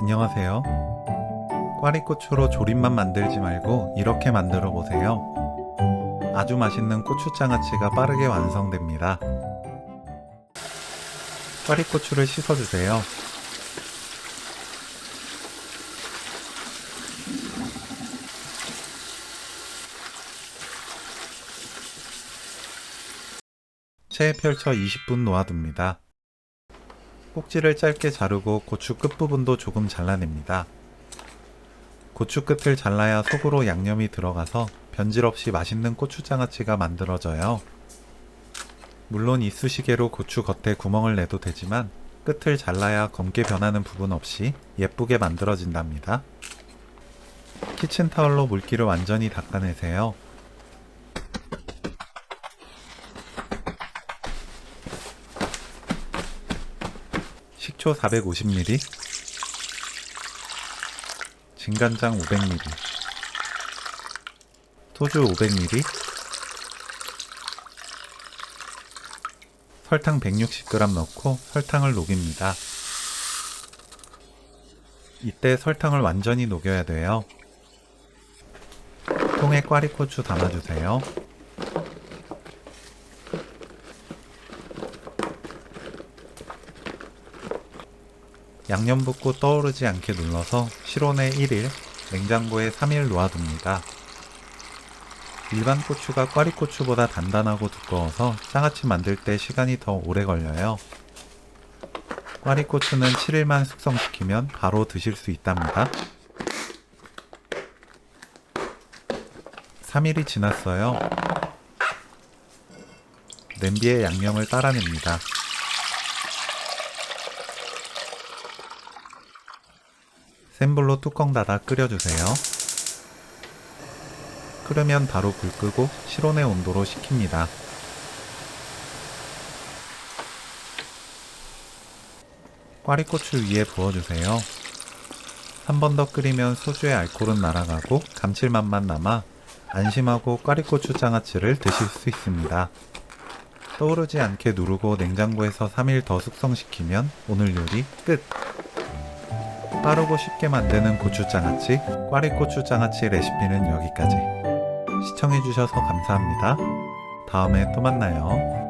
안녕하세요. 꽈리고추로 조림만 만들지 말고 이렇게 만들어 보세요. 아주 맛있는 고추장아찌가 빠르게 완성됩니다. 꽈리고추를 씻어주세요. 체에 펼쳐 20분 놓아둡니다. 꼭지를 짧게 자르고 고추 끝부분도 조금 잘라냅니다. 고추 끝을 잘라야 속으로 양념이 들어가서 변질 없이 맛있는 고추장아찌가 만들어져요. 물론 이쑤시개로 고추 겉에 구멍을 내도 되지만 끝을 잘라야 검게 변하는 부분 없이 예쁘게 만들어진답니다. 키친타월로 물기를 완전히 닦아내세요. 식초 450ml, 진간장 500ml, 소주 500ml, 설탕 160g 넣고 설탕을 녹입니다. 이때 설탕을 완전히 녹여야 돼요. 통에 꽈리고추 담아주세요. 양념 붓고 떠오르지 않게 눌러서 실온에 1일, 냉장고에 3일 놓아둡니다. 일반 고추가 꽈리고추보다 단단하고 두꺼워서 장아찌 만들 때 시간이 더 오래 걸려요. 꽈리고추는 7일만 숙성시키면 바로 드실 수 있답니다. 3일이 지났어요. 냄비에 양념을 따라냅니다. 센 불로 뚜껑 닫아 끓여주세요. 끓으면 바로 불 끄고 실온의 온도로 식힙니다. 꽈리고추 위에 부어주세요. 한 번 더 끓이면 소주의 알코올은 날아가고 감칠맛만 남아 안심하고 꽈리고추 장아찌를 드실 수 있습니다. 떠오르지 않게 누르고 냉장고에서 3일 더 숙성시키면 오늘 요리 끝! 빠르고 쉽게 만드는 고추장아찌, 꽈리고추장아찌 레시피는 여기까지. 시청해주셔서 감사합니다. 다음에 또 만나요.